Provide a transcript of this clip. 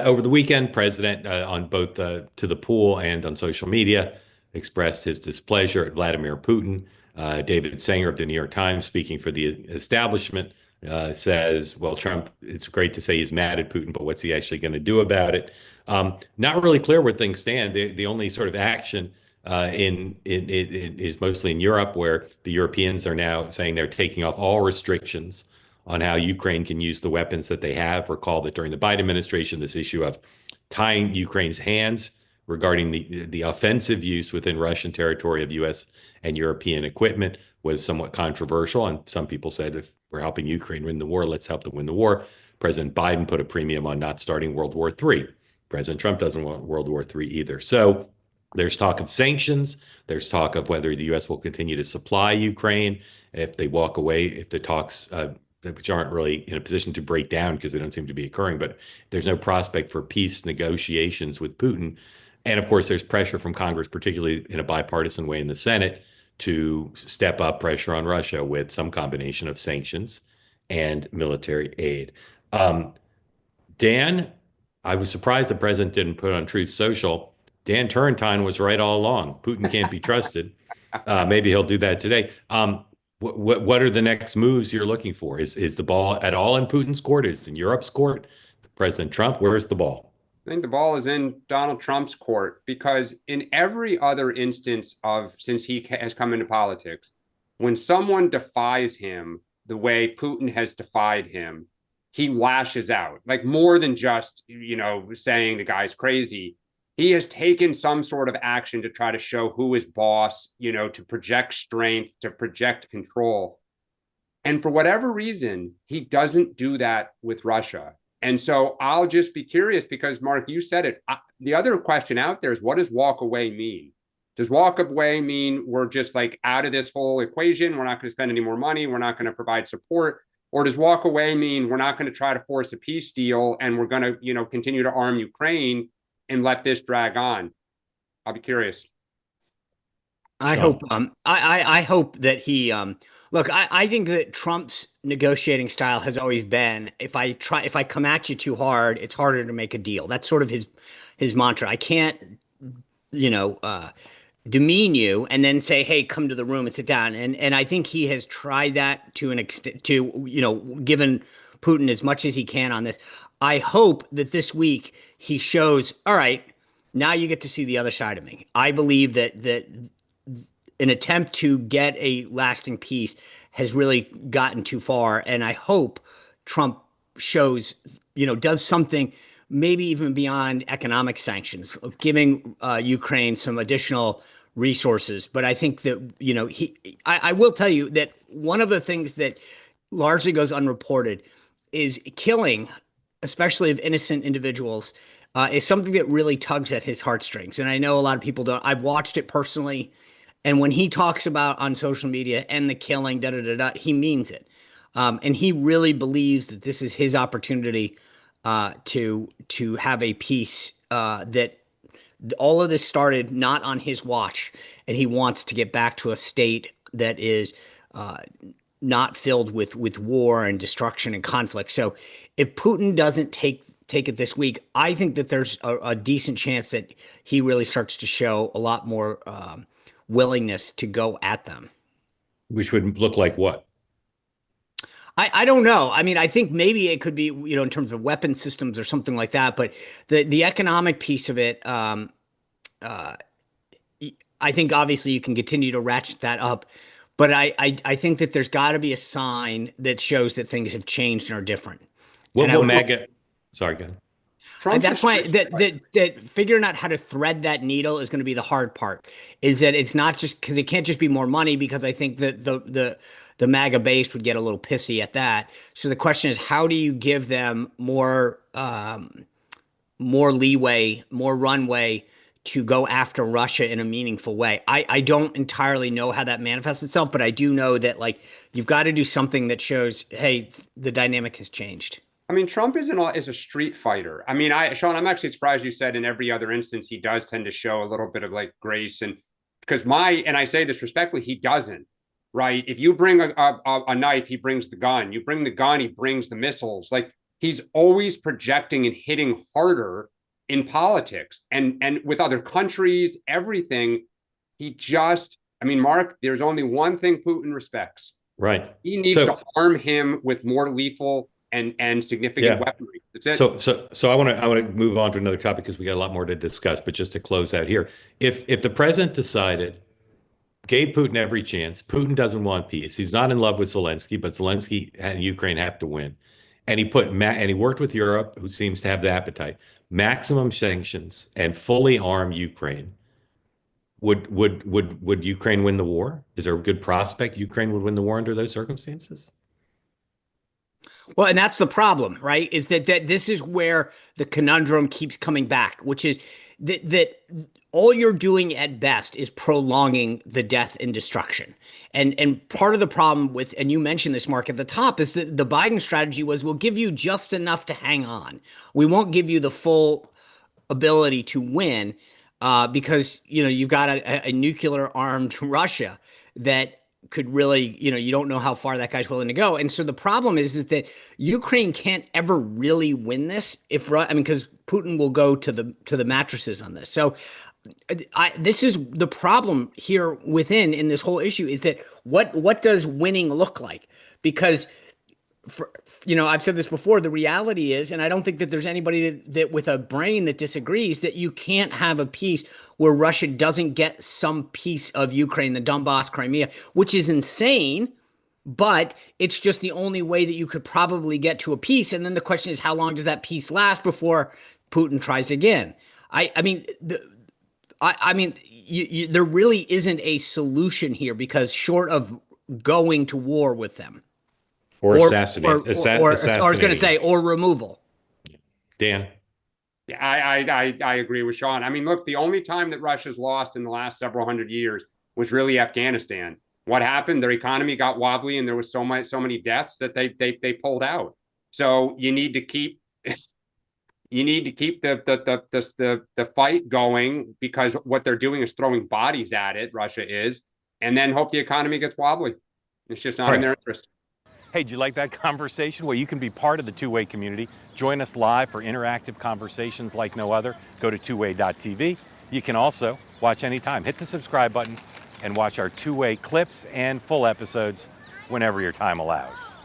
Over the weekend, President on both to the pool and on social media expressed his displeasure at Vladimir Putin. David Sanger of the New York Times, speaking for the establishment, says, "Well, Trump. It's great to say he's mad at Putin, but what's he actually going to do about it?" Not really clear where things stand. The only sort of action in is mostly in Europe, where the Europeans are now saying they're taking off all restrictions on how Ukraine can use the weapons that they have. Recall that during the Biden administration, this issue of tying Ukraine's hands regarding the offensive use within Russian territory of U.S. and European equipment was somewhat controversial. And some people said, if we're helping Ukraine win the war, let's help them win the war. President Biden put a premium on not starting World War III. President Trump doesn't want World War III either. So there's talk of sanctions. There's talk of whether the U.S. will continue to supply Ukraine if they walk away, if the talks which aren't really in a position to break down because they don't seem to be occurring, but there's no prospect for peace negotiations with Putin. And of course, there's pressure from Congress, particularly in a bipartisan way in the Senate, to step up pressure on Russia with some combination of sanctions and military aid. Um, Dan, I was surprised the president didn't put on Truth Social. Dan Turrentine was right all along. Putin can't be trusted. Maybe he'll do that today. What are the next moves you're looking for? Is the ball at all in Putin's court? Is it in Europe's court? President Trump, where's the ball? I think the ball is in Donald Trump's court because in every other instance of since he has come into politics, when someone defies him the way Putin has defied him, he lashes out, like more than just, saying the guy's crazy. He has taken some sort of action to try to show who is boss, to project strength, to project control. And for whatever reason, he doesn't do that with Russia. And so I'll just be curious because, Mark, you said it. The other question out there is, what does walk away mean? Does walk away mean we're just like out of this whole equation? We're not going to spend any more money. We're not going to provide support. Or does walk away mean we're not going to try to force a peace deal and we're going to, continue to arm Ukraine and let this drag on? I'll be curious. I hope I hope that he look, I think that Trump's negotiating style has always been if I come at you too hard, it's harder to make a deal. That's sort of his mantra. I can't, demean you and then say, hey, come to the room and sit down. And I think he has tried that to an extent given Putin as much as he can on this. I hope that this week he shows, all right, now you get to see the other side of me. I believe that an attempt to get a lasting peace has really gotten too far. And I hope Trump shows, does something maybe even beyond economic sanctions, giving Ukraine some additional resources. But I think that, I will tell you that one of the things that largely goes unreported is killing, especially of innocent individuals, is something that really tugs at his heartstrings. And I know a lot of people don't. I've watched it personally. And when he talks about on social media and the killing, he means it. And he really believes that this is his opportunity to have a peace that all of this started not on his watch. And he wants to get back to a state that is not filled with war and destruction and conflict. So if Putin doesn't take it this week, I think that there's a decent chance that he really starts to show a lot more willingness to go at them. Which would look like what? I don't know. I mean, I think maybe it could be, in terms of weapon systems or something like that. But the economic piece of it, I think obviously you can continue to ratchet that up. But I think that there's got to be a sign that shows that things have changed and are different. What will MAGA? Sorry, go ahead. That's why that figuring out how to thread that needle is going to be the hard part. Is that it's not just because it can't just be more money, because I think that the MAGA base would get a little pissy at that. So the question is, how do you give them more leeway, more runway to go after Russia in a meaningful way? I don't entirely know how that manifests itself, but I do know that you've got to do something that shows, hey, the dynamic has changed. I mean, Trump is a street fighter. I mean, Sean, I'm actually surprised you said in every other instance he does tend to show a little bit of grace, and because and I say this respectfully, he doesn't. Right? If you bring a knife, he brings the gun. You bring the gun, he brings the missiles. he's always projecting and hitting harder in politics and with other countries, everything. He just, I mean, Mark, there's only one thing Putin respects. Right. He needs to harm him with more lethal and significant weaponry. That's it. So I want to move on to another topic because we got a lot more to discuss. But just to close out here, if the president decided, gave Putin every chance, Putin doesn't want peace. He's not in love with Zelensky, but Zelensky and Ukraine have to win, and he worked with Europe, who seems to have the appetite, maximum sanctions and fully arm Ukraine. Would Ukraine win the war? Is there a good prospect Ukraine would win the war under those circumstances? Well, and that's the problem, right? Is that this is where the conundrum keeps coming back, which is that all you're doing at best is prolonging the death and destruction. And part of the problem with, and you mentioned this, Mark, at the top, is that the Biden strategy was, we'll give you just enough to hang on. We won't give you the full ability to win because, you've got a nuclear armed Russia that could really, you don't know how far that guy's willing to go. And so the problem is that Ukraine can't ever really win this because Putin will go to the mattresses on this. So this is the problem here in this whole issue, is that what does winning look like? Because I've said this before, the reality is, and I don't think that there's anybody that with a brain that disagrees, that you can't have a peace where Russia doesn't get some piece of Ukraine, the Donbass, Crimea, which is insane, but it's just the only way that you could probably get to a peace. And then the question is, how long does that peace last before Putin tries again? There really isn't a solution here, because short of going to war with them, or assassinate, or I was going to say, or removal. Dan? Yeah, I agree with Sean. I mean, look, the only time that Russia's lost in the last several hundred years was really Afghanistan. What happened? Their economy got wobbly, and there was so many deaths that they pulled out. So you need to keep the fight going, because what they're doing is throwing bodies at it. Russia is, and then hope the economy gets wobbly. It's just not in their interest. Hey, did you like that conversation? Well, you can be part of the Two-Way community. Join us live for interactive conversations like no other. Go to twoway.tv. You can also watch anytime. Hit the subscribe button and watch our Two-Way clips and full episodes whenever your time allows.